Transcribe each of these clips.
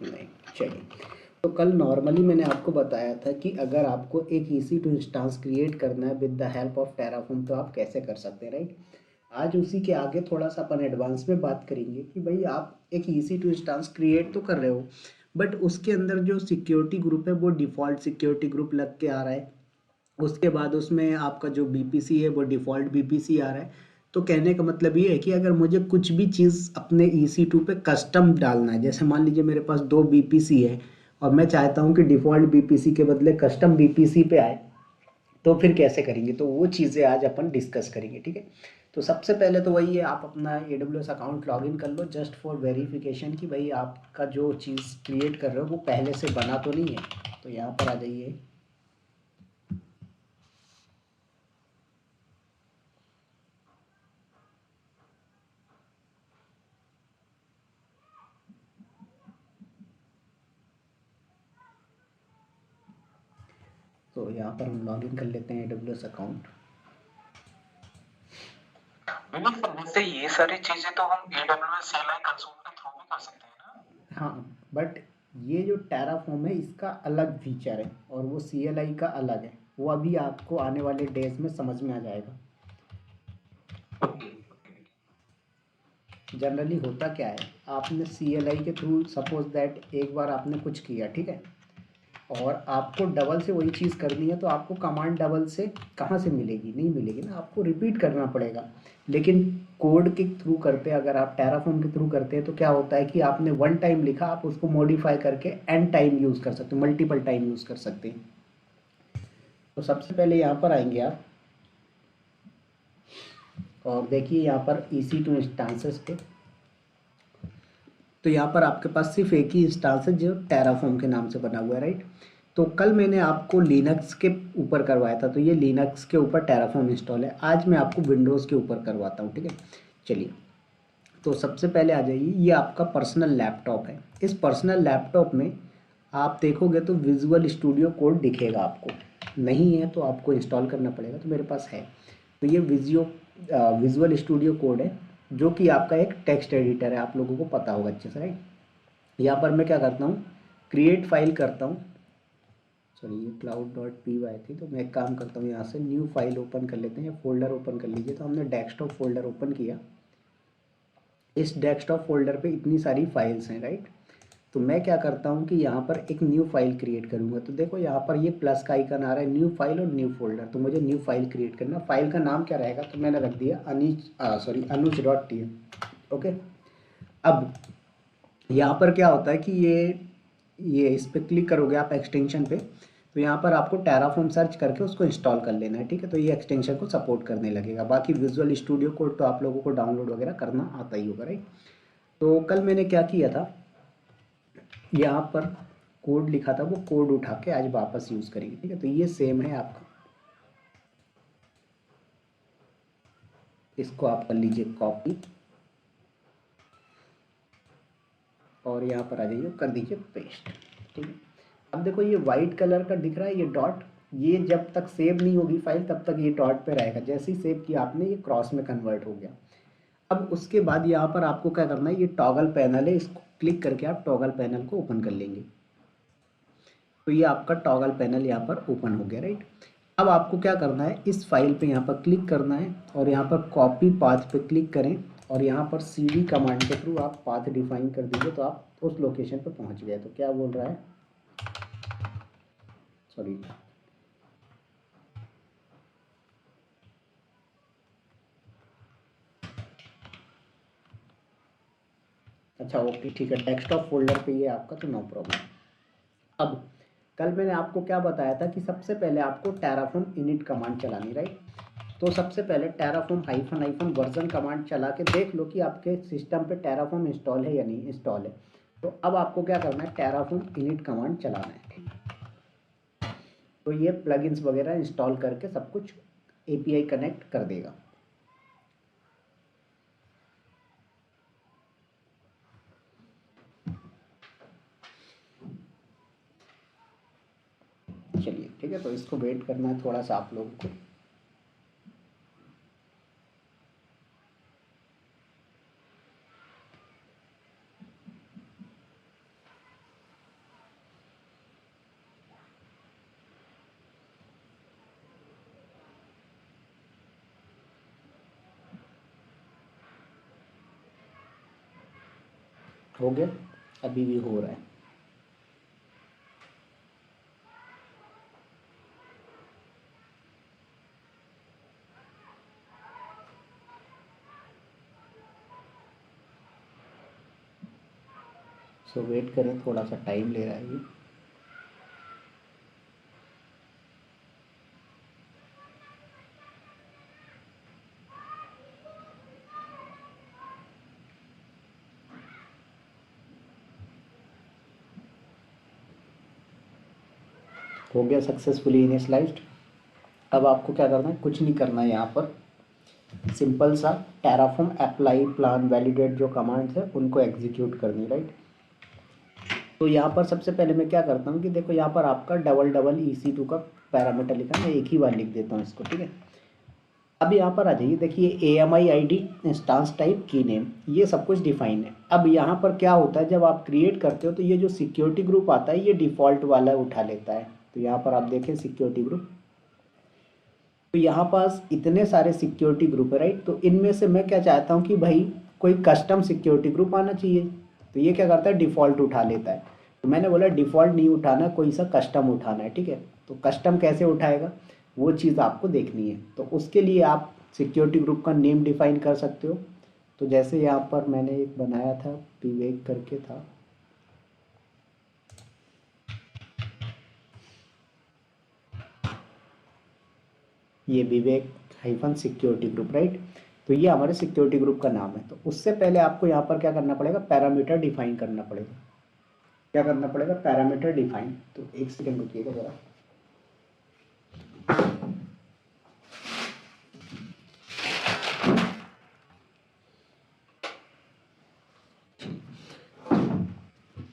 नहीं। चलिए, तो कल नॉर्मली मैंने आपको बताया था कि अगर आपको एक EC2 इंस्टेंस क्रिएट करना है with the help of Terraform तो आप कैसे कर सकते हैं, राइट। आज उसी के आगे थोड़ा सा अपन एडवांस में बात करेंगे कि भाई आप एक EC2 इंस्टेंस क्रिएट तो कर रहे हो, बट उसके अंदर जो सिक्योरिटी ग्रुप है वो डिफ़ॉल्ट सिक्योरिटी ग्रुप लग के आ रहा है। उसके बाद उसमें आपका जो बीपीसी है वो डिफ़ॉल्ट बीपीसी आ रहा है। तो कहने का मतलब ये है कि अगर मुझे कुछ भी चीज़ अपने EC2 पे कस्टम डालना है, जैसे मान लीजिए मेरे पास 2 बीपीसी है और मैं चाहता हूँ कि डिफ़ॉल्ट बीपीसी के बदले कस्टम बीपीसी पे आए, तो फिर कैसे करेंगे, तो वो चीज़ें आज अपन डिस्कस करेंगे, ठीक है। तो सबसे पहले तो वही है, आप अपना AWS अकाउंट लॉगिन कर लो जस्ट फॉर वेरिफिकेशन कि भाई आपका जो चीज़ क्रिएट कर रहे हो वो पहले से बना तो नहीं है। तो यहाँ पर आ जाइए। तो यहाँ पर हम लॉगिन कर लेते हैं AWS अकाउंट। बिल्कुल सर, वैसे ये सारी चीजें तो हम AWS CLI कंसोल के थ्रू भी कर सकते हैं ना। हाँ, बट ये जो टेराफॉर्म है इसका अलग फीचर है और वो CLI का अलग है। वो अभी आपको आने वाले डेज में समझ में आ जाएगा। Okay okay. जनरली होता क्या है, आपने CLI के थ्रू सपोज दैट एक बार आपने कुछ किया, ठीक है, और आपको डबल से वही चीज़ करनी है तो आपको कमांड डबल से कहाँ से मिलेगी, नहीं मिलेगी ना, आपको रिपीट करना पड़ेगा। लेकिन कोड के थ्रू करते हैं, अगर आप टेराफॉर्म के थ्रू करते हैं तो क्या होता है कि आपने वन टाइम लिखा, आप उसको मॉडिफाई करके एन टाइम यूज़ कर सकते हो, मल्टीपल टाइम यूज़ कर सकते हैं। तो सबसे पहले यहाँ पर आएंगे आप और देखिए यहाँ पर EC2 इंस्टांसेस पे, तो यहाँ पर आपके पास सिर्फ एक ही इंस्टांस है जो टेराफॉर्म के नाम से बना हुआ है, राइट। तो कल मैंने आपको लिनक्स के ऊपर करवाया था, तो ये लिनक्स के ऊपर टेराफॉर्म इंस्टॉल है। आज मैं आपको विंडोज़ के ऊपर करवाता हूँ, ठीक है। चलिए, तो सबसे पहले आ जाइए, ये आपका पर्सनल लैपटॉप है। इस पर्सनल लैपटॉप में आप देखोगे तो विजुअल स्टूडियो कोड दिखेगा आपको, नहीं है तो आपको इंस्टॉल करना पड़ेगा, तो मेरे पास है। तो ये विजुअल स्टूडियो कोड है जो कि आपका एक टेक्स्ट एडिटर है, आप लोगों को पता होगा अच्छे से, राइट। यहाँ पर मैं क्या करता हूँ, क्रिएट फाइल करता हूँ। सॉरी, ये cloud.py थी, तो मैं एक काम करता हूँ, यहाँ से न्यू फाइल ओपन कर लेते हैं, फोल्डर ओपन कर लीजिए। तो हमने डेस्कटॉप फोल्डर ओपन किया। इस डेस्कटॉप फोल्डर पे इतनी सारी फाइल्स हैं, राइट। तो मैं क्या करता हूँ कि यहाँ पर एक न्यू फाइल क्रिएट करूँगा। तो देखो यहाँ पर ये प्लस का आइकन आ रहा है, न्यू फाइल और न्यू फोल्डर। तो मुझे न्यू फाइल क्रिएट करना, फाइल का नाम क्या रहेगा, तो मैंने रख दिया अनुज.tf। ओके। अब यहाँ पर क्या होता है कि ये इस पर क्लिक करोगे आप एक्सटेंशन पे, तो यहाँ पर आपको टेराफॉर्म सर्च करके उसको इंस्टॉल कर लेना है, ठीक है। तो ये एक्सटेंशन को सपोर्ट करने लगेगा। बाकी विजुअल स्टूडियो कोड तो आप लोगों को डाउनलोड वगैरह करना आता ही होगा, राइट। तो कल मैंने क्या किया था, यहाँ पर कोड लिखा था, वो कोड उठा के आज वापस यूज़ करेंगे, ठीक है। तो ये सेम है आपका, इसको आप कर लीजिए कॉपी और यहाँ पर आ जाइए, कर दीजिए पेस्ट, ठीक है। अब देखो ये वाइट कलर का दिख रहा है ये डॉट, ये जब तक सेव नहीं होगी फाइल तब तक ये डॉट पे रहेगा। जैसे ही सेव किया आपने, ये क्रॉस में कन्वर्ट हो गया। अब उसके बाद यहाँ पर आपको क्या करना है, ये टॉगल पैनल है, इसको क्लिक करके आप टॉगल पैनल को ओपन कर लेंगे। तो ये आपका टॉगल पैनल यहाँ पर ओपन हो गया, राइट। अब आपको क्या करना है, इस फाइल पे यहाँ पर क्लिक करना है और यहाँ पर कॉपी पाथ पे क्लिक करें और यहाँ पर cd कमांड के थ्रू आप पाथ डिफाइन कर दीजिए, तो आप उस लोकेशन पर पहुँच गए। तो क्या बोल रहा है, सॉरी, अच्छा ओके ठीक है, डेस्कटॉप फोल्डर पे ये आपका, तो नो प्रॉब्लम। अब कल मैंने आपको क्या बताया था कि सबसे पहले आपको टेराफॉर्म इनिट कमांड चलानी, राइट। तो सबसे पहले Terraform hyphen hyphen version command चला के देख लो कि आपके सिस्टम पे टेराफॉर्म इंस्टॉल है या नहीं इंस्टॉल है। तो अब आपको क्या करना है, टेराफॉर्म इनिट कमांड चलाना है। तो ये प्लगइन्स वगैरह इंस्टॉल करके सब कुछ API कनेक्ट कर देगा। चलिए ठीक है, तो इसको वेट करना है थोड़ा सा आप लोगों को। हो गया, अभी भी हो रहा है। सो वेट करें, थोड़ा सा टाइम ले रहा है ये। हो गया सक्सेसफुली इनिशियलाइज्ड। अब आपको क्या करना है, कुछ नहीं करना है यहाँ पर। सिंपल सा टेराफॉर्म अप्लाई प्लान वैलिडेट जो कमांड्स है उनको एग्जीक्यूट करनी, राइट। तो यहाँ पर सबसे पहले मैं क्या करता हूँ कि देखो यहाँ पर आपका डबल डबल EC2 का पैरामीटर लिखा है, मैं एक ही बार लिख देता हूँ इसको, ठीक है। अब यहाँ पर आ जाइए, देखिए AMI ID इंस्टांस टाइप की नेम, ये सब कुछ डिफाइन है। अब यहाँ पर क्या होता है, जब आप क्रिएट करते हो तो ये जो सिक्योरिटी ग्रुप आता है ये डिफ़ॉल्ट वाला उठा लेता है। तो यहाँ पर आप देखें सिक्योरिटी ग्रुप, तो यहाँ पास इतने सारे सिक्योरिटी ग्रुप है, राइट। तो इनमें से मैं क्या चाहता हूँ कि भाई कोई कस्टम सिक्योरिटी ग्रुप आना चाहिए। तो ये क्या करता है, डिफ़ॉल्ट उठा लेता है। तो मैंने बोला डिफ़ॉल्ट नहीं उठाना, कोई सा कस्टम उठाना है, ठीक है। तो कस्टम कैसे उठाएगा वो चीज़ आपको देखनी है। तो उसके लिए आप सिक्योरिटी ग्रुप का नेम डिफाइन कर सकते हो। तो जैसे यहाँ पर मैंने एक बनाया था, विवेक करके था, ये विवेक हाइफन सिक्योरिटी ग्रुप, राइट। तो ये हमारे सिक्योरिटी ग्रुप का नाम है। तो उससे पहले आपको यहाँ पर क्या करना पड़ेगा, पैरामीटर डिफाइन करना पड़ेगा। क्या करना पड़ेगा, पैरामीटर डिफाइन। तो एक सेकंड रुकिएगा जरा।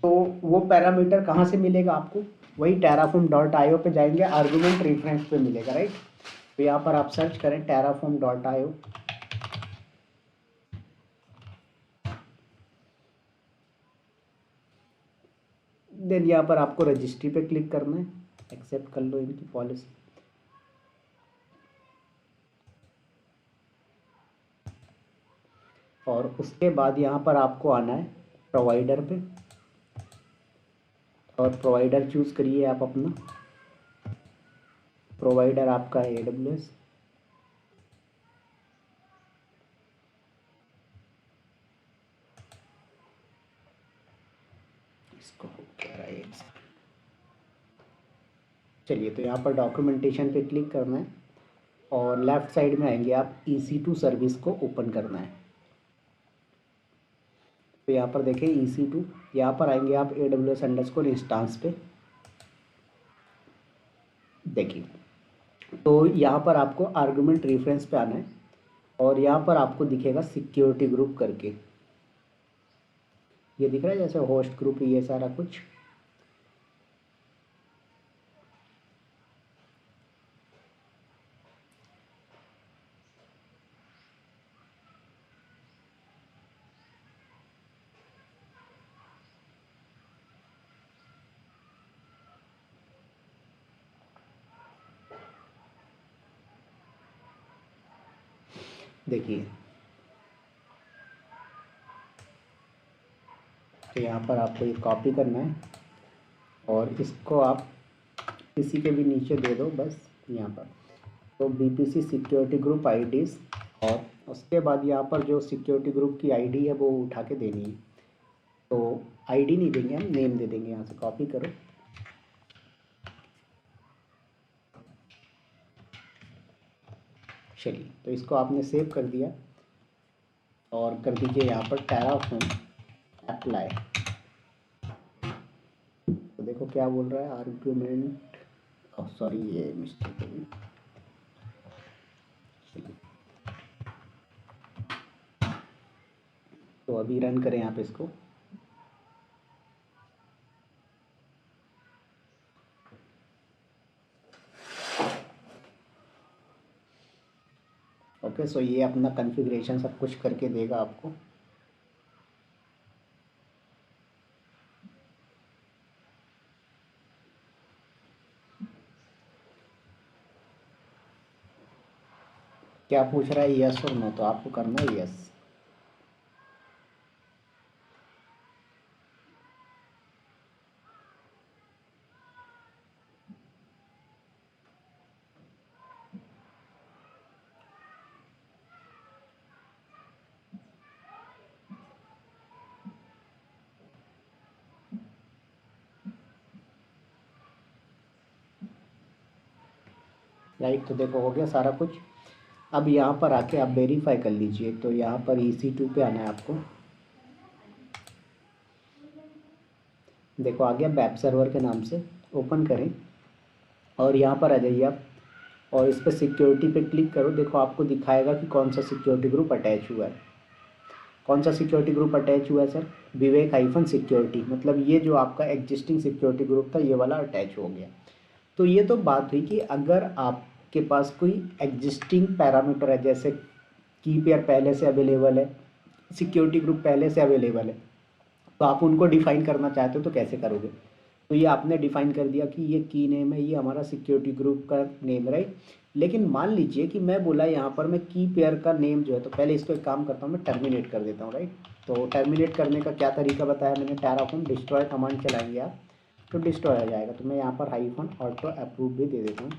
तो वो पैरामीटर कहाँ से मिलेगा आपको, वही terraform.io पे जाएंगे, आर्गुमेंट रेफरेंस पे मिलेगा, राइट। तो यहाँ पर आप सर्च करें terraform.io, देन यहाँ पर आपको रजिस्ट्री पे क्लिक करना है, एक्सेप्ट कर लो इनकी पॉलिसी। और उसके बाद यहाँ पर आपको आना है प्रोवाइडर पे, और प्रोवाइडर चूज़ करिए आप अपना। प्रोवाइडर आपका है AWS। इसको हो क्या रहा है एक second। चलिए, तो यहाँ पर डॉक्यूमेंटेशन पे क्लिक करना है और लेफ्ट साइड में आएंगे आप, EC2 सर्विस को ओपन करना है। तो यहाँ पर देखें EC2, यहाँ पर आएंगे आप AWS इंस्टांस पे, देखिए। तो यहाँ पर आपको आर्गुमेंट रेफरेंस पे आना है और यहाँ पर आपको दिखेगा सिक्योरिटी ग्रुप करके, ये दिख रहा है जैसे होस्ट ग्रुप, ये सारा कुछ। देखिए, तो यहाँ पर आपको ये कॉपी करना है और इसको आप किसी के भी नीचे दे दो बस, यहाँ पर। तो BPC सिक्योरिटी ग्रुप IDs, और उसके बाद यहाँ पर जो सिक्योरिटी ग्रुप की ID है वो उठा के देनी है। तो ID नहीं देंगे हम, नेम दे देंगे। यहाँ से कॉपी करो, चलिए। तो इसको आपने सेव कर दिया और कर दीजिए यहाँ पर terraform अप्लाई। तो देखो क्या बोल रहा है, आर्गुमेंट, सॉरी ये मिस्टेक है। तो अभी रन करें आप इसको। ओके, सो ये अपना कॉन्फ़िगरेशन सब कुछ करके देगा आपको। क्या पूछ रहा है, यस और नो, तो आपको करना है यस। राइट। तो देखो हो गया सारा कुछ। अब यहाँ पर आके आप वेरीफाई कर लीजिए। तो यहाँ पर EC2 पे आना है आपको। देखो आ गया वेब सर्वर के नाम से, ओपन करें और यहाँ पर आ जाइए आप और इस पर सिक्योरिटी पे क्लिक करो। देखो आपको दिखाएगा कि कौन सा सिक्योरिटी ग्रुप अटैच हुआ है। कौन सा सिक्योरिटी ग्रुप अटैच हुआ है सर? विवेक हाइफन सिक्योरिटी, मतलब ये जो आपका एग्जिस्टिंग सिक्योरिटी ग्रुप था ये वाला अटैच हो गया। तो ये तो बात हुई कि अगर आपके पास कोई एग्जिस्टिंग पैरामीटर है, जैसे की पेयर पहले से अवेलेबल है, सिक्योरिटी ग्रुप पहले से अवेलेबल है, तो आप उनको डिफाइन करना चाहते हो तो कैसे करोगे? तो ये आपने डिफाइन कर दिया कि ये की नेम है, ये हमारा सिक्योरिटी ग्रुप का नेम, राइट। लेकिन मान लीजिए कि मैं बोला यहाँ पर मैं की पेयर का नेम जो है, तो पहले इसको एक काम करता हूँ, मैं टर्मिनेट कर देता हूँ, राइट। तो टर्मिनेट करने का क्या तरीका बताया मैंने? टेराफॉर्म डिस्ट्रॉय कमांड चलाएंगे आप तो डिस्ट्रॉय हो जाएगा। तो मैं यहाँ पर हाइफन ऑटो अप्रूव भी दे देता हूँ,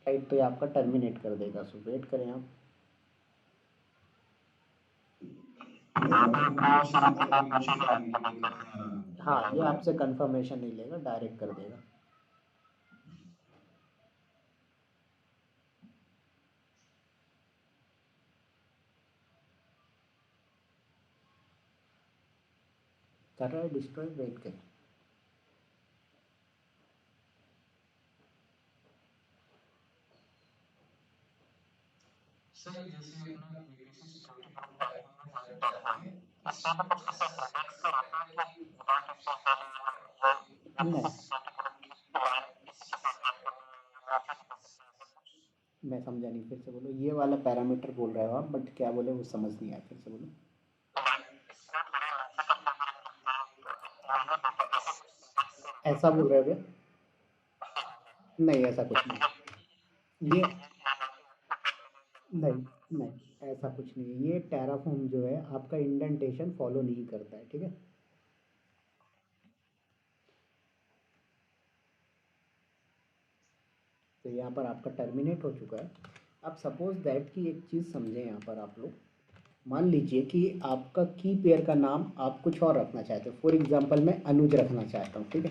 राइट। तो ये आपका टर्मिनेट कर देगा। सो वेट करें आप। हाँ, ये आपसे कंफर्मेशन नहीं लेगा, डायरेक्ट कर देगा। कर रहा है डिस्ट्रॉय, वेट करें। सर जैसे अपना यूपीसी सिक्योरिटी ग्रुप टाइप में फाइल टाइप है, इसमें तो कुछ ऐसा सिंटैक्स से रहता है कि विदाउट इफ से या नहीं, सिक्योरिटी ग्रुप की लाइन इसके साथ टाइप करना या फिर कुछ। मैं समझा नहीं, फिर से बोलो। ये वाला पैरामीटर बोल रहे हो आप, बट क्या बोले वो समझ नहीं आया, फिर से बोलो। ऐसा बोल रहे हो क्या? नहीं, ऐसा कुछ नहीं। ये नहीं, नहीं, ऐसा कुछ नहीं है। ये टेराफॉर्म जो है आपका इंडेंटेशन फॉलो नहीं करता है, ठीक है। तो यहाँ पर आपका टर्मिनेट हो चुका है। अब सपोज दैट कि एक चीज़ समझें यहाँ पर आप लोग। मान लीजिए कि आपका की पेयर का नाम आप कुछ और रखना चाहते हो। फॉर एग्जांपल मैं अनुज रखना चाहता हूँ, ठीक है।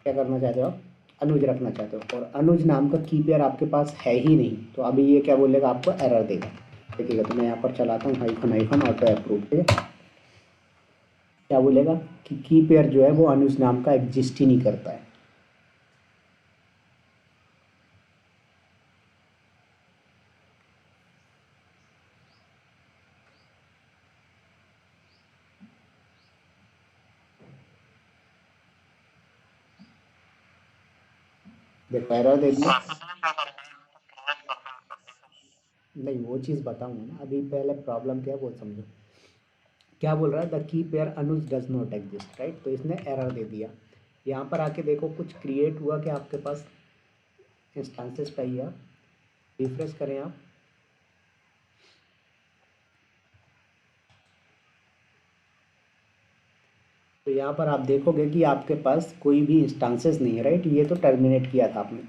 क्या करना चाहते हो आप? अनुज रखना चाहते हो और अनुज नाम का की पेयर आपके पास है ही नहीं, तो अभी ये क्या बोलेगा? आपको एरर देगा। देखिएगा, तो मैं यहाँ पर चलाता हूँ हाइफन हाइफन ऑटो अप्रूव, ठीक है। क्या बोलेगा कि की पेयर जो है वो अनुज नाम का एग्जिस्ट ही नहीं करता है। देखो एरर दे दिया। नहीं, वो चीज़ बताऊंगा ना, अभी पहले प्रॉब्लम क्या है वो समझो। क्या बोल रहा है? The key pair Anuj does not exist, right. तो इसने एरर दे दिया। यहाँ पर आके देखो कुछ क्रिएट हुआ कि आपके पास इंस्टांसेस पाइए आप, रिफ्रेश करें आप। तो यहाँ पर आप देखोगे कि आपके पास कोई भी इंस्टांसेस नहीं है, राइट। ये तो टर्मिनेट किया था आपने।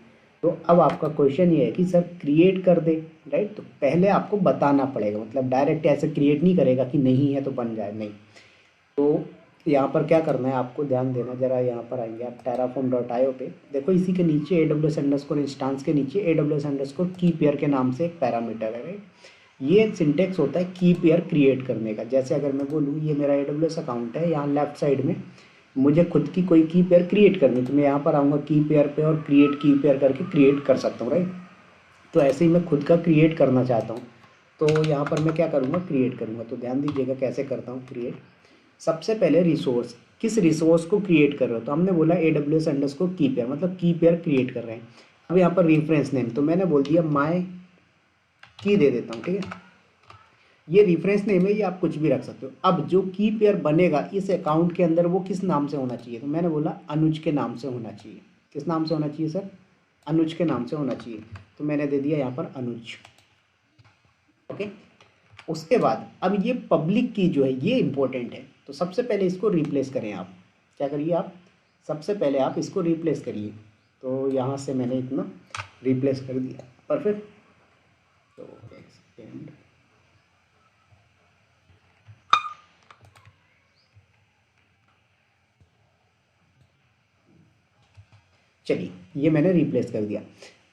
तो अब आपका क्वेश्चन ये है कि सर क्रिएट कर दे, राइट। तो पहले आपको बताना पड़ेगा, मतलब डायरेक्ट ऐसे क्रिएट नहीं करेगा कि नहीं है तो बन जाए, नहीं। तो यहाँ पर क्या करना है आपको ध्यान देना जरा। यहाँ पर आएंगे आप terraform.io पे। देखो इसी के नीचे AWS अंडरस्कोर इंस्टांस के नीचे AWS अंडरस्कोर की पेयर के नाम से एक पैरामीटर है, राइट। ये सिंटेक्स होता है की पेयर क्रिएट करने का। जैसे अगर मैं बोलूँ ये मेरा AWS अकाउंट है, यहाँ लेफ्ट साइड में मुझे खुद की कोई की पेयर क्रिएट करनी है, तो मैं यहाँ पर आऊँगा की पेयर पे और क्रिएट की पेयर करके क्रिएट कर सकता हूँ, राइट। तो ऐसे ही मैं खुद का क्रिएट करना चाहता हूँ, तो यहाँ पर मैं क्या करूँगा? क्रिएट करूँगा। तो ध्यान दीजिएगा कैसे करता हूँ क्रिएट। सबसे पहले रिसोर्स, किस रिसोर्स को क्रिएट कर रहे हो? तो हमने बोला AWS अंडरस्कोर की पेयर, मतलब की पेयर क्रिएट कर रहे हैं। अब यहाँ पर रेफरेंस नेम तो मैंने बोल दिया माय की दे देता हूँ, ठीक है। ये रेफरेंस नेम है, ये आप कुछ भी रख सकते हो। अब जो की पेयर बनेगा इस अकाउंट के अंदर वो किस नाम से होना चाहिए? तो मैंने बोला अनुज के नाम से होना चाहिए। किस नाम से होना चाहिए सर? अनुज के नाम से होना चाहिए। तो मैंने दे दिया यहाँ पर अनुज, ओके। उसके बाद अब ये पब्लिक की जो है ये इंपॉर्टेंट है, तो सबसे पहले इसको रिप्लेस करें आप। क्या करिए आप? सबसे पहले आप इसको रिप्लेस करिए। तो यहाँ से मैंने इतना रिप्लेस कर दिया, परफेक्ट। तो एक सेकेंड, चलिए ये मैंने रिप्लेस कर दिया।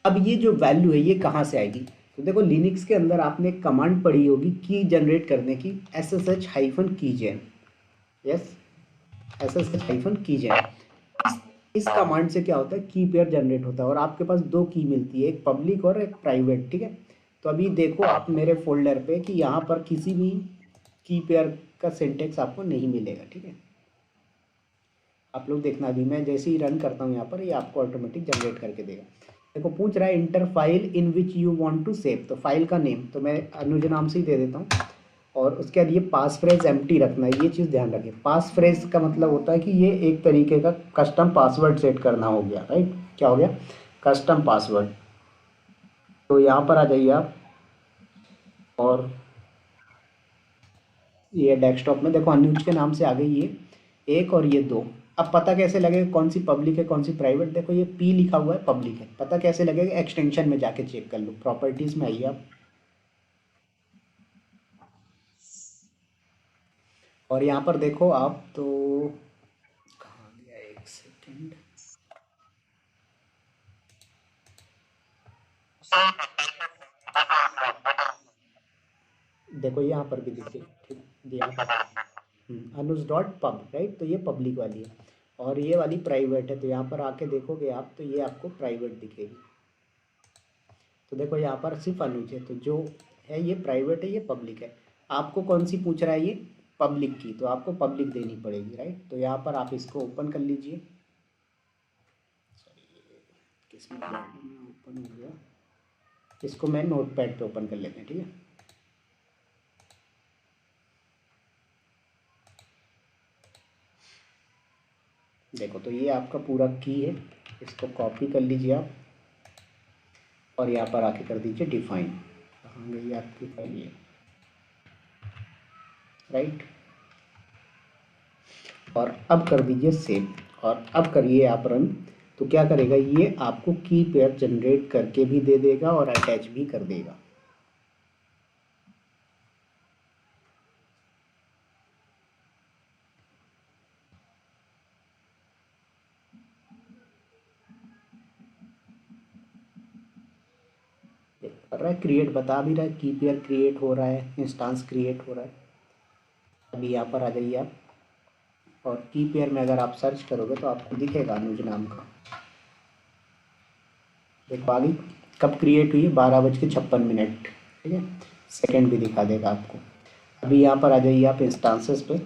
अब ये जो वैल्यू है ये कहाँ से आएगी? तो देखो लिनक्स के अंदर आपने एक कमांड पढ़ी होगी की जनरेट करने की, SSH-keygen। Yes, SSH-keygen। इस कमांड से क्या होता है, की पेयर जनरेट होता है और आपके पास दो की मिलती है, एक पब्लिक और एक प्राइवेट, ठीक है। तो अभी देखो आप मेरे फोल्डर पे कि यहाँ पर किसी भी की पेयर का सिंटेक्स आपको नहीं मिलेगा, ठीक है। आप लोग देखना, अभी मैं जैसे ही रन करता हूँ यहाँ पर ये आपको ऑटोमेटिक जनरेट करके देगा। देखो पूछ रहा है enter file in which you want to save, तो फाइल का नेम तो मैं अनुज नाम से ही दे देता हूँ। और उसके बाद ये पास फ्रेज एम्प्टी रखना है, ये चीज़ ध्यान रखें। पास फ्रेज का मतलब होता है कि ये एक तरीके का कस्टम पासवर्ड सेट करना हो गया, राइट। क्या हो गया? Custom password. तो यहाँ पर आ जाइए आप और ये डेस्कटॉप में देखो अनुज के नाम से आ गई ये एक और ये दो। अब पता कैसे लगेगा कौन सी पब्लिक है कौन सी प्राइवेट? देखो ये पी लिखा हुआ है, पब्लिक है। पता कैसे लगेगा? एक्सटेंशन में जाके चेक कर लो, प्रॉपर्टीज में आइए आप और यहाँ पर देखो आप तो कहाँ गया, एक सेकेंड। देखो यहाँ पर भी देखिए, ठीक, यहाँ पर अनुज डॉट पब, राइट। तो ये पब्लिक वाली है और ये वाली प्राइवेट है। तो यहाँ पर आके देखोगे आप तो ये आपको प्राइवेट दिखेगी। तो देखो यहाँ पर सिर्फ अनुज है, तो जो है ये प्राइवेट है, ये पब्लिक है। आपको कौन सी पूछ रहा है ये? पब्लिक की, तो आपको पब्लिक देनी पड़ेगी, राइट। तो यहाँ पर आप इसको ओपन कर लीजिए। किस में ओपन हो गया? इसको मैं नोट पैड पर ओपन कर लेते हैं, ठीक है। देखो तो ये आपका पूरा की है, इसको कॉपी कर लीजिए आप और यहाँ पर आके कर दीजिए डिफाइन। कहाँ गई आपकी फाइल ये, राइट। और अब कर दीजिए सेव और अब करिए आप रन। तो क्या करेगा ये? आपको की पेयर जनरेट करके भी दे देगा और अटैच भी कर देगा। कर रहा है क्रिएट, बता भी रहा है की पेयर क्रिएट हो रहा है, इंस्टांस क्रिएट हो रहा है। अभी यहाँ पर आ जाइए आप और की पेयर में अगर आप सर्च करोगे तो आपको दिखेगा अनुज नाम का। देखो आगे कब क्रिएट हुई है, 12:56, ठीक है। सेकंड भी दिखा देगा आपको। अभी यहाँ पर आ जाइए आप इंस्टांसेस पे।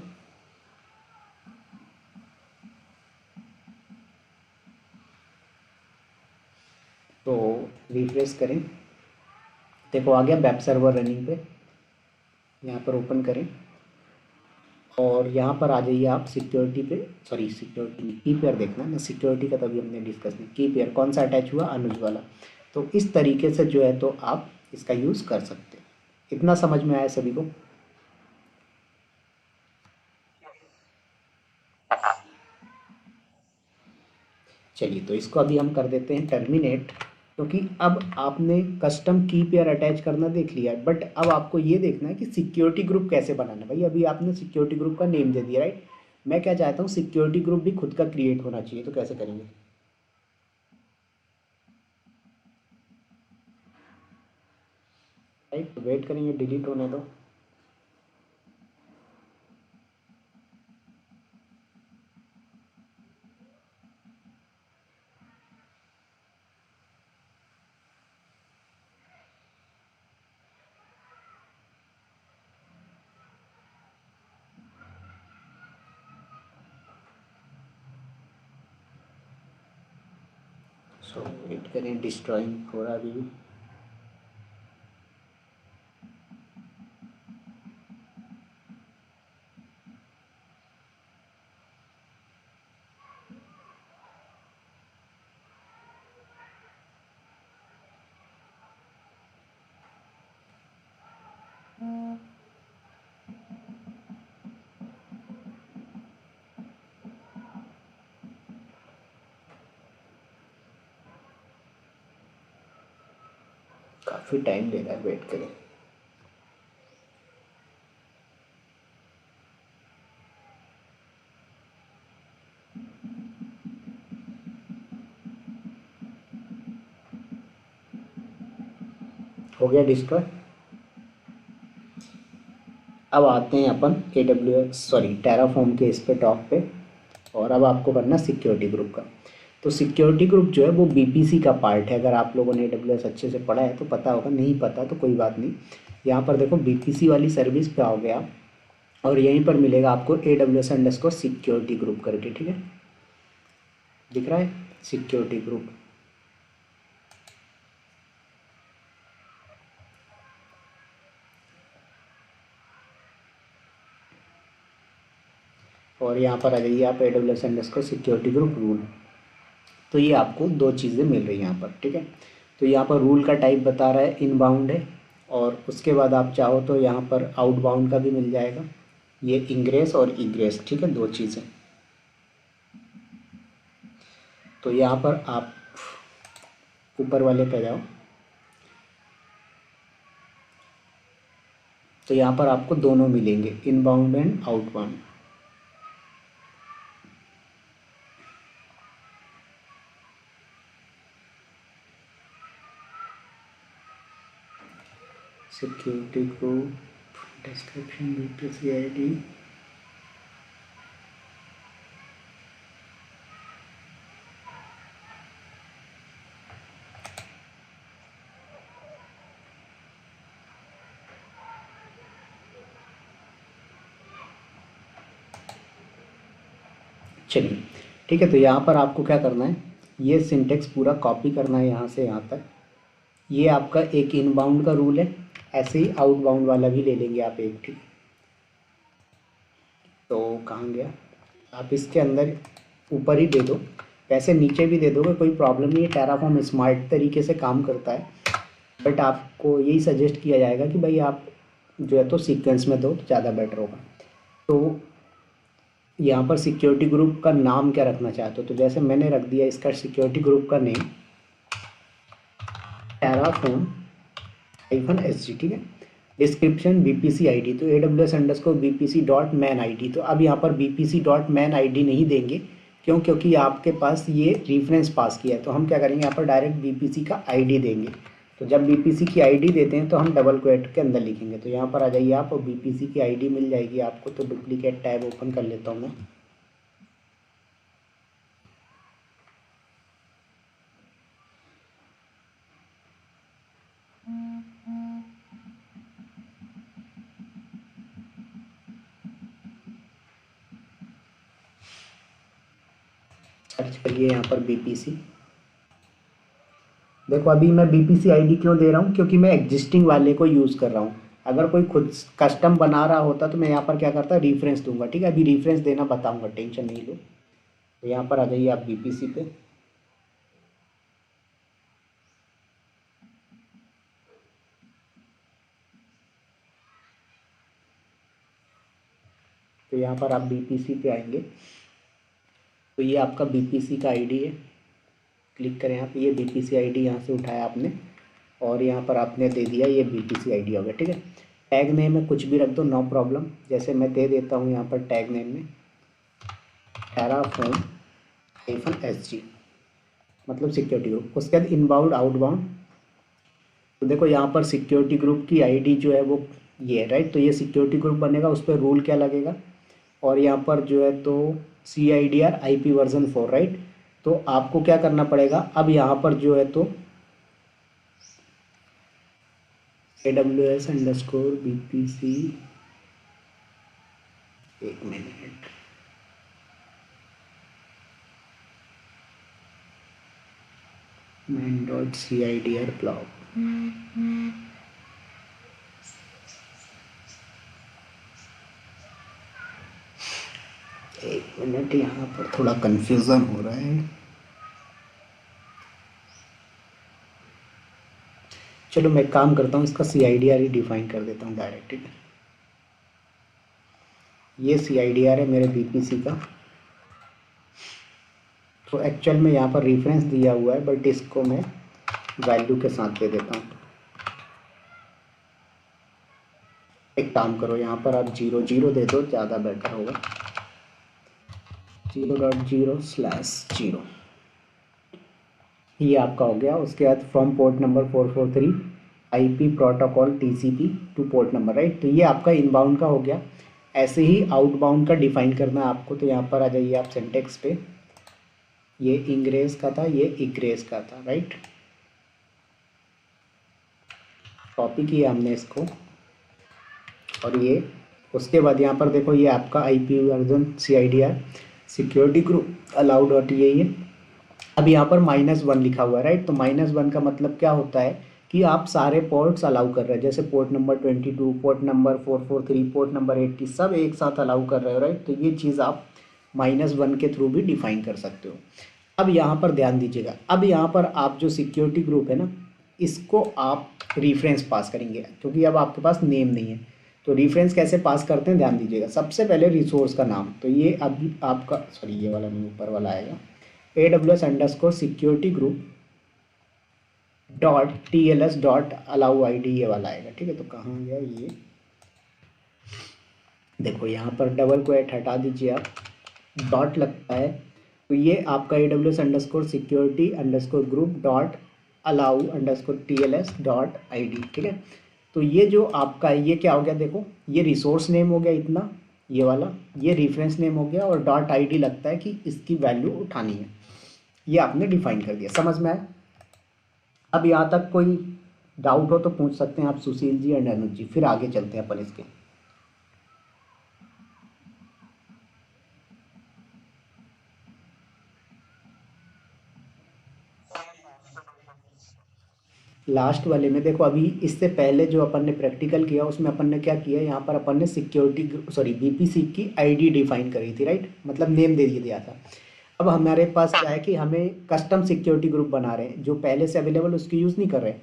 तो रिफ्रेश करें, देखो आ गया वेब सर्वर रनिंग पे। यहाँ पर ओपन करें और यहाँ पर आ जाइए आप सिक्योरिटी पे। सॉरी सिक्योरिटी की पेयर देखना ना, सिक्योरिटी का तभी हमने डिस्कस नहीं। की पेयर कौन सा अटैच हुआ? अनुज वाला। तो इस तरीके से जो है तो आप इसका यूज़ कर सकते हैं। इतना समझ में आया सभी को? चलिए तो इसको अभी हम कर देते हैं टर्मिनेट, क्योंकि अब आपने कस्टम की पेयर अटैच करना देख लिया है। बट अब आपको ये देखना है कि सिक्योरिटी ग्रुप कैसे बनाना है। भाई अभी आपने सिक्योरिटी ग्रुप का नेम दे दिया, राइट। मैं क्या चाहता हूँ, सिक्योरिटी ग्रुप भी खुद का क्रिएट होना चाहिए। तो कैसे करेंगे? राइट, तो वेट करेंगे, डिलीट होने दो। सो वेट करें, डिस्ट्रॉइंग हो रहा अभी भी। काफ़ी टाइम ले रहा है, वेट करें। हो गया डिस्ट्रॉय। अब आते हैं अपन टेराफॉर्म के इस पे टॉप पे, और अब आपको करना सिक्योरिटी ग्रुप का। तो सिक्योरिटी ग्रुप जो है वो बीपीसी का पार्ट है। अगर आप लोगों ने AWS अच्छे से पढ़ा है तो पता होगा, नहीं पता तो कोई बात नहीं। यहाँ पर देखो बीपीसी वाली सर्विस पे आओगे आप, और यहीं पर मिलेगा आपको AWS_सिक्योरिटी ग्रुप करके, ठीक है, दिख रहा है सिक्योरिटी ग्रुप। और यहाँ पर आ जाइए आप AWS_सिक्योरिटी ग्रुप रूल। तो ये आपको दो चीज़ें मिल रही हैं यहाँ पर, ठीक है। तो यहाँ पर रूल का टाइप बता रहा है इनबाउंड है, और उसके बाद आप चाहो तो यहाँ पर आउटबाउंड का भी मिल जाएगा, ये इंग्रेस और इग्रेस, ठीक है, दो चीज़ें। तो यहाँ पर आप ऊपर वाले पे जाओ, तो यहाँ पर आपको दोनों मिलेंगे, inbound and outbound. Security group description BPC ID, चलिए ठीक है। तो यहाँ पर आपको क्या करना है, ये सिंटेक्स पूरा कॉपी करना है यहाँ से यहाँ तक। ये आपका एक इनबाउंड का रूल है, ऐसे ही आउटबाउंड वाला भी ले लेंगे आप एक, ठीक। तो कहाँ गया, आप इसके अंदर ऊपर ही दे दो, वैसे नीचे भी दे दोगे कोई प्रॉब्लम नहीं है, टेराफॉर्म स्मार्ट तरीके से काम करता है। बट आपको यही सजेस्ट किया जाएगा कि भाई आप जो है तो सीक्वेंस में दो तो ज़्यादा बेटर होगा। तो यहाँ पर सिक्योरिटी ग्रुप का नाम क्या रखना चाहते हो, तो जैसे मैंने रख दिया इसका सिक्योरिटी ग्रुप का नेम टेराफॉर्म-SG, ठीक है। डिस्क्रिप्शन बीपीसी आईडी, तो AWS_BPC.man ID। तो अब यहाँ पर BPC.man ID नहीं देंगे, क्यों, क्योंकि आपके पास ये रेफरेंस पास किया है। तो हम क्या करेंगे, यहाँ पर डायरेक्ट बीपीसी का आईडी देंगे। तो जब बीपीसी की आईडी देते हैं तो हम डबल क्वेट के अंदर लिखेंगे। तो यहाँ पर आ जाइए आप, और बीपीसी की आईडी मिल जाएगी आपको। तो डुप्लीकेट टैब ओपन कर लेता हूँ मैं। सर्च करिए यहाँ पर बीपीसी। देखो अभी मैं बीपीसी आईडी क्यों दे रहा हूँ, क्योंकि मैं एग्जिस्टिंग वाले को यूज़ कर रहा हूँ। अगर कोई खुद कस्टम बना रहा होता तो मैं यहाँ पर क्या करता, रेफरेंस दूंगा, ठीक है। अभी रेफरेंस देना बताऊंगा, टेंशन नहीं लो। तो यहाँ पर आ जाइए आप बीपीसी पे। तो यहाँ पर आप बीपीसी पे आएंगे, तो ये आपका बीपीसी का आईडी है। क्लिक करें यहाँ पे, ये बीपीसी आईडी यहाँ से उठाया आपने, और यहाँ पर आपने दे दिया, ये बीपीसी आईडी हो गया, ठीक है। टैग नेम में कुछ भी रख दो, नो प्रॉब्लम। जैसे मैं दे देता हूँ यहाँ पर टैग नेम में टेराफॉर्म-SG, मतलब सिक्योरिटी ग्रुप। उसके बाद इनबाउंड आउटबाउंड। तो देखो यहाँ पर सिक्योरिटी ग्रुप की आईडी जो है वो ये है, राइट। तो ये सिक्योरिटी ग्रुप बनेगा, उस पर रूल क्या लगेगा, और यहाँ पर जो है तो CIDR IP वर्जन 4, राइट। तो आपको क्या करना पड़ेगा, अब यहाँ पर जो है तो AWS_BPC, एक मिनट, main.CIDR ब्लॉक, एक मिनट, यहाँ पर थोड़ा कंफ्यूजन हो रहा है। चलो मैं काम करता हूँ, इसका CIDR ही डिफाइन कर देता हूँ डायरेक्ट, ठीक है। ये CIDR है मेरे बीपीसी का। तो एक्चुअल में यहाँ पर रेफरेंस दिया हुआ है, बट इसको मैं वैल्यू के साथ दे देता हूँ। एक काम करो, यहाँ पर आप 00 दे दो, ज़्यादा बेटर होगा। 0.0/0 ये आपका हो गया। उसके बाद from port number 443 IP protocol TCP two port number, right. तो ये आपका इनबाउंड का हो गया। ऐसे ही आउटबाउंड का डिफाइन करना है आपको। तो यहाँ पर आ जाइए आप सिंटेक्स पे। ये इंग्रेस का था, ये इग्रेस का था, राइट। कॉपी किया हमने इसको, और ये उसके बाद यहाँ पर देखो ये आपका IP version CIDR security group allow dot ये अब यहाँ पर -1 लिखा हुआ है, राइट। तो -1 का मतलब क्या होता है कि आप सारे पोर्ट्स अलाउ कर रहे हैं, जैसे port number 22, port number 443, port number 80 सब एक साथ अलाउ कर रहे हो, राइट। तो ये चीज़ आप -1 के थ्रू भी डिफाइन कर सकते हो। अब यहाँ पर ध्यान दीजिएगा, अब यहाँ पर आप जो सिक्योरिटी ग्रुप है ना, इसको आप रिफरेंस पास करेंगे, क्योंकि अब आपके पास नेम नहीं है। तो रिफरेंस कैसे पास करते हैं, ध्यान दीजिएगा। सबसे पहले रिसोर्स का नाम, तो ये अभी आपका, सॉरी ये वाला नहीं, ऊपर वाला आएगा, AWS_security group .tls.allow_id ये वाला आएगा, ठीक है। तो कहाँ गया ये, देखो यहाँ पर डबल क्वेट हटा दीजिए आप, डॉट लगता है। तो ये आपका AWS_security_group.allow_tls.id, ठीक है। तो ये जो आपका है ये क्या हो गया, देखो ये रिसोर्स नेम हो गया इतना, ये वाला, ये रेफरेंस नेम हो गया, और .id लगता है कि इसकी वैल्यू उठानी है। ये आपने डिफाइन कर दिया, समझ में आया। अब यहाँ तक कोई डाउट हो तो पूछ सकते हैं आप, सुशील जी एंड अनुज जी, फिर आगे चलते हैं अपन इसके। लास्ट वाले में देखो, अभी इससे पहले जो अपन ने प्रैक्टिकल किया उसमें अपन ने क्या किया, यहाँ पर अपन ने BPC की आईडी डिफाइन करी थी, राइट, मतलब नेम दे दिया था। अब हमारे पास क्या है कि हमें कस्टम सिक्योरिटी ग्रुप बना रहे हैं, जो पहले से अवेलेबल उसकी यूज़ नहीं कर रहे।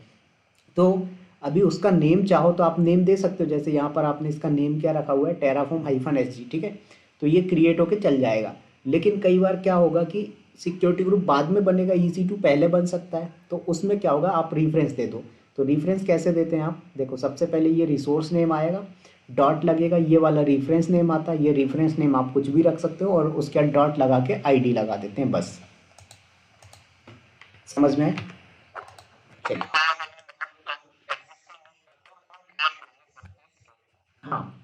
तो अभी उसका नेम चाहो तो आप नेम दे सकते हो, जैसे यहाँ पर आपने इसका नेम क्या रखा हुआ है, Terraform-SG, ठीक है। तो ये क्रिएट होके चल जाएगा। लेकिन कई बार क्या होगा कि सिक्योरिटी ग्रुप बाद में बनेगा, EC2 पहले बन सकता है, तो उसमें क्या होगा, आप रेफरेंस दे दो। तो रेफरेंस कैसे देते हैं आप, देखो सबसे पहले ये रिसोर्स नेम आएगा, डॉट लगेगा, ये वाला रेफरेंस नेम आता है। ये रेफरेंस नेम आप कुछ भी रख सकते हो, और उसके बाद डॉट लगा के आईडी लगा देते हैं, बस। समझ में आए? चलिए, हाँ,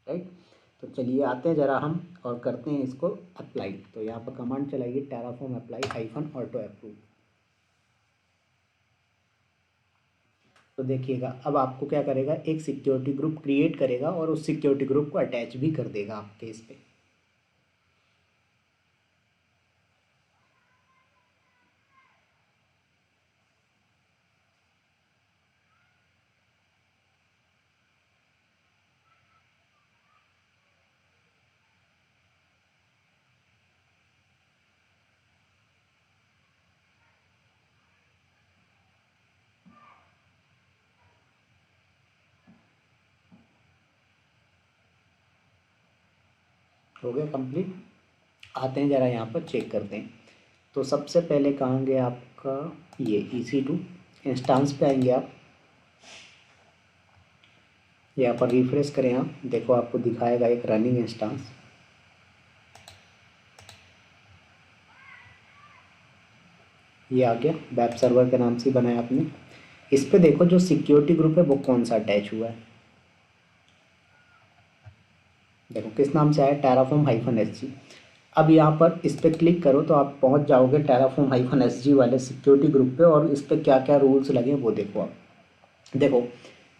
राइट। तो चलिए आते हैं जरा हम और करते हैं इसको अप्लाई। तो यहाँ पर कमांड चलाइए, Terraform apply -auto approve। तो देखिएगा अब आपको क्या करेगा, एक सिक्योरिटी ग्रुप क्रिएट करेगा और उस सिक्योरिटी ग्रुप को अटैच भी कर देगा आपके इस पे। हो गया कंप्लीट। आते हैं ज़रा यहाँ पर चेक करते हैं। तो सबसे पहले कहाँ गया आपका, ये EC2 इंस्टांस पे आएंगे आप, यहाँ पर रिफ्रेश करें आप, देखो आपको दिखाएगा एक रनिंग इंस्टांस। ये आ गया, वेब सर्वर के नाम से बनाया आपने। इस पे देखो जो सिक्योरिटी ग्रुप है वो कौन सा अटैच हुआ है, देखो किस नाम से आया, Terraform-SG। अब यहाँ पर इस पर क्लिक करो तो आप पहुँच जाओगे Terraform-SG वाले सिक्योरिटी ग्रुप पे, और इस पर क्या क्या रूल्स लगे वो देखो आप। देखो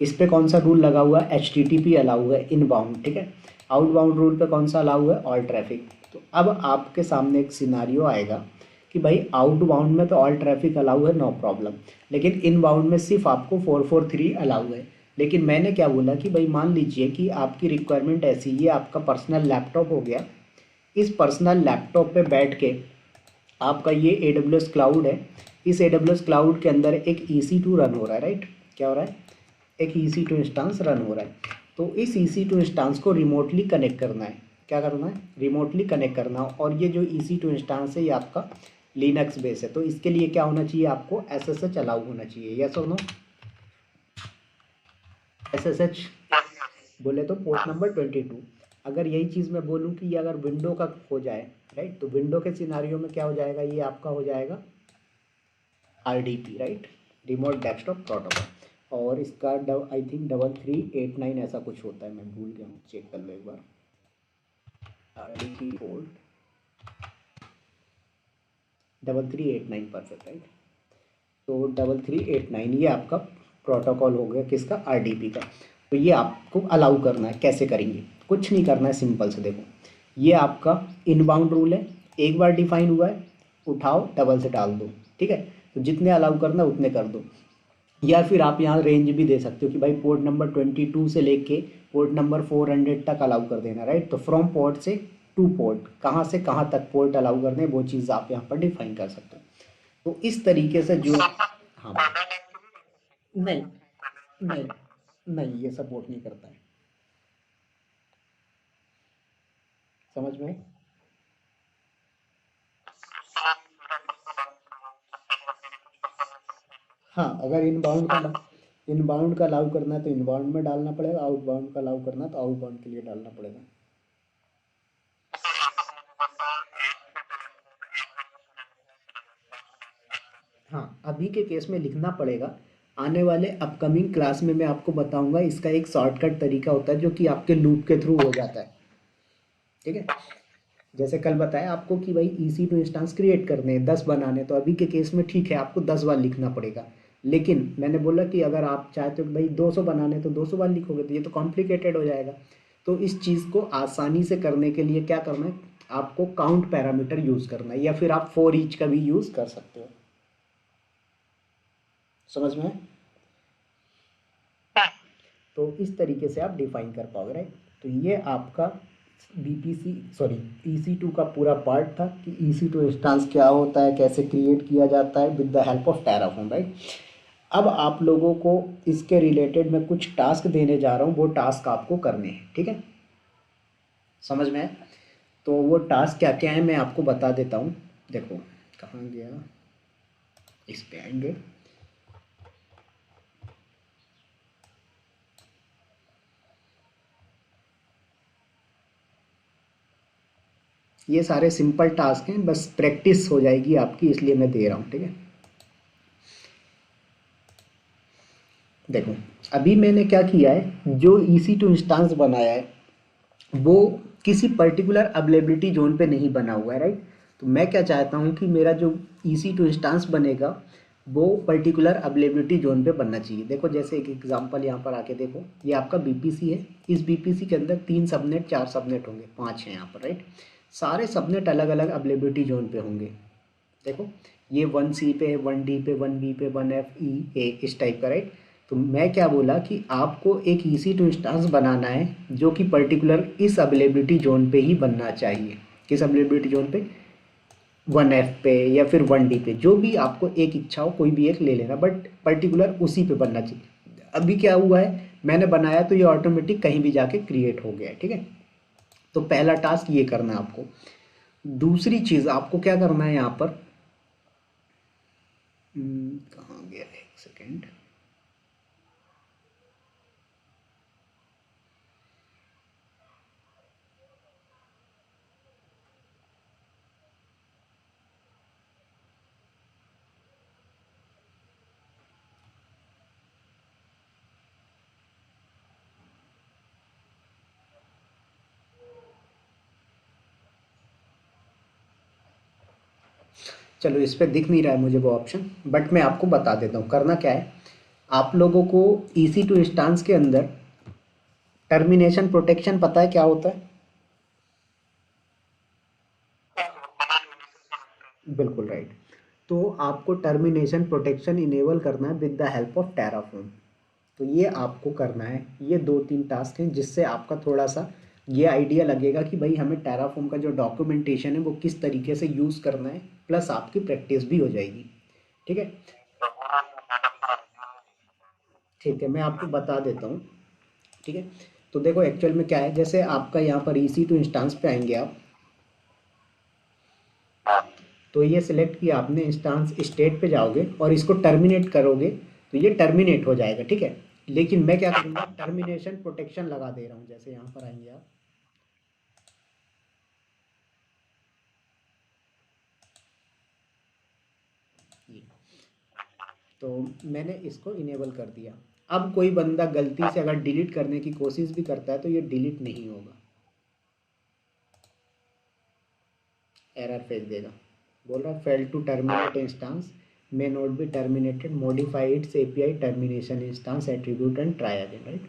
इस पर कौन सा रूल लगा हुआ है, HTTP अलाउ है इनबाउंड, ठीक है। आउटबाउंड रूल पे कौन सा अलाउ है, ऑल ट्रैफिक। तो अब आपके सामने एक सिनारियो आएगा कि भाई आउटबाउंड में तो ऑल ट्रैफिक अलाउ है, नो प्रॉब्लम, लेकिन इनबाउंड में सिर्फ आपको 443 अलाउ है। लेकिन मैंने क्या बोला कि भाई मान लीजिए कि आपकी रिक्वायरमेंट ऐसी, ये आपका पर्सनल लैपटॉप हो गया, इस पर्सनल लैपटॉप पे बैठ के आपका ये AWS क्लाउड है, इस AWS क्लाउड के अंदर एक EC2 रन हो रहा है, राइट। क्या हो रहा है, एक EC2 इंस्टांस रन हो रहा है। तो इस EC2 इंस्टांस को रिमोटली कनेक्ट करना है, क्या करना है, रिमोटली कनेक्ट करना। और ये जो EC2 इंस्टांस है ये आपका लिनक्स बेस है, तो इसके लिए क्या होना चाहिए, आपको SSH अलाउ होना चाहिए, यस और नो। SSH बोले तो पोर्ट नंबर 22। अगर यही चीज़ मैं बोलूँ कि ये अगर विंडो का हो जाए, राइट, तो विंडो के सिनारियो में क्या हो जाएगा, ये आपका हो जाएगा RDP, right. Remote desktop protocol. और इसका आई थिंक 3389 ऐसा कुछ होता है, मैं भूल गया हूँ, चेक कर लो एक बार। Port 3389 perfect right. तो 3389 ये आपका प्रोटोकॉल हो गया किसका, आरडीपी का। तो ये आपको अलाउ करना है, कैसे करेंगे, कुछ नहीं करना है, सिंपल से देखो, ये आपका इनबाउंड रूल है, एक बार डिफाइन हुआ है, उठाओ डबल से डाल दो, ठीक है। तो जितने अलाउ करना है उतने कर दो। या फिर आप यहाँ रेंज भी दे सकते हो कि भाई पोर्ट नंबर 22 से लेके पोर्ट नंबर 400 तक अलाउ कर देना, राइट। तो फ्रॉम पोर्ट से टू पोर्ट, कहाँ से कहाँ तक पोर्ट अलाउ करने, वो चीज़ आप यहाँ पर डिफाइन कर सकते हो। तो इस तरीके से जो, हाँ, नहीं नहीं नहीं, ये सपोर्ट नहीं करता है, समझ में। हाँ, अगर इनबाउंड का अलाउ करना है तो इनबाउंड में डालना पड़ेगा, आउटबाउंड का अलाउ करना है तो आउटबाउंड के लिए डालना पड़ेगा। हाँ, अभी के केस में लिखना पड़ेगा। आने वाले अपकमिंग क्लास में मैं आपको बताऊंगा इसका एक शॉर्टकट तरीका होता है जो कि आपके लूप के थ्रू हो जाता है, ठीक है। जैसे कल बताया आपको कि भाई EC2 इंस्टेंस क्रिएट करने हैं, 10 बनाने, तो अभी के केस में ठीक है आपको 10 बार लिखना पड़ेगा। लेकिन मैंने बोला कि अगर आप चाहते हो कि भाई 200 बनाने तो 200 बार लिखोगे तो ये तो कॉम्प्लिकेटेड हो जाएगा। तो इस चीज़ को आसानी से करने के लिए क्या करना है, आपको काउंट पैरामीटर यूज़ करना है, या फिर आप फॉर ईच का भी यूज़ कर सकते हो, समझ में है? तो इस तरीके से आप डिफाइन कर पाओगे, राइट। तो ये आपका BPC सॉरी EC2 का पूरा पार्ट था कि EC2 इंस्टेंस क्या होता है, कैसे क्रिएट किया जाता है with the help of Terraform, right. अब आप लोगों को इसके रिलेटेड मैं कुछ टास्क देने जा रहा हूँ, वो टास्क आपको करने हैं, ठीक है, समझ में है? तो वो टास्क क्या क्या है मैं आपको बता देता हूँ। देखो कहाँ गया, इस पे आएंगे। ये सारे सिंपल टास्क हैं, बस प्रैक्टिस हो जाएगी आपकी, इसलिए मैं दे रहा हूँ, ठीक है। देखो अभी मैंने क्या किया है, जो EC2 इंस्टेंस बनाया है वो किसी पर्टिकुलर अवेलेबिलिटी जोन पे नहीं बना हुआ है, राइट। तो मैं क्या चाहता हूँ कि मेरा जो EC2 इंस्टेंस बनेगा वो पर्टिकुलर अवेलेबिलिटी जोन पे बनना चाहिए। देखो जैसे एक एग्जांपल यहाँ पर आके देखो, ये आपका BPC है, इस BPC के अंदर 3 सबनेट 4 सबनेट होंगे, 5 हैं यहाँ पर, राइट। सारे सबनेट अलग अलग अवेलेबिलिटी जोन पे होंगे। देखो ये 1C पे, 1D पे, 1B पे, 1FE इस टाइप का, राइट। तो मैं क्या बोला कि आपको एक EC2 इंस्टेंस बनाना है जो कि पर्टिकुलर इस अवेलेबिलिटी जोन पे ही बनना चाहिए। किस अवेलेबिलिटी जोन पे, 1F पे या फिर 1D पे, जो भी आपको एक इच्छा हो कोई भी एक ले लेना, बट पर्टिकुलर उसी पे बनना चाहिए। अभी क्या हुआ है, मैंने बनाया तो ये ऑटोमेटिक कहीं भी जाके क्रिएट हो गया है, ठीक है। तो पहला टास्क ये करना है आपको। दूसरी चीज़ आपको क्या करना है यहाँ पर, कहाँ गया, एक सेकेंड। चलो इस पे दिख नहीं रहा है मुझे वो ऑप्शन, बट मैं आपको बता देता हूँ करना क्या है। आप लोगों को EC2 इंस्टेंस के अंदर टर्मिनेशन प्रोटेक्शन पता है क्या होता है? बिल्कुल राइट। तो आपको टर्मिनेशन प्रोटेक्शन इनेबल करना है with the help of Terraform. तो ये आपको करना है, ये 2-3 टास्क हैं जिससे आपका थोड़ा सा ये आइडिया लगेगा कि भाई हमें टेराफॉर्म का जो डॉक्यूमेंटेशन है वो किस तरीके से यूज़ करना है, प्लस आपकी प्रैक्टिस भी हो जाएगी, ठीक है। ठीक है मैं आपको बता देता हूँ, ठीक है। तो देखो एक्चुअल में क्या है, जैसे आपका यहाँ पर EC2 इंस्टेंस पे आएंगे आप, तो ये सिलेक्ट किया आपने, इंस्टेंस स्टेट पे जाओगे और इसको टर्मिनेट करोगे तो ये टर्मिनेट हो जाएगा, ठीक है। लेकिन मैं क्या करूँगा, टर्मिनेशन प्रोटेक्शन लगा दे रहा हूँ। जैसे यहाँ पर आएंगे आप, ये तो मैंने इसको इनेबल कर दिया। अब कोई बंदा गलती से अगर डिलीट करने की कोशिश भी करता है तो ये डिलीट नहीं होगा, एरर फेच देगा, बोल रहा है fail to terminate instance may not be terminated, modify its API termination instance attribute and try again, right.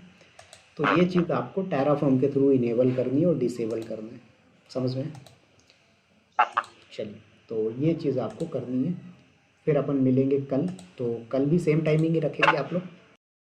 तो ये चीज़ आपको टेराफॉर्म के थ्रू इनेबल करनी है और डिसेबल करना है, समझ में? चलिए, तो ये चीज़ आपको करनी है। फिर अपन मिलेंगे कल, तो कल भी सेम टाइमिंग ही रखेंगे आप लोग।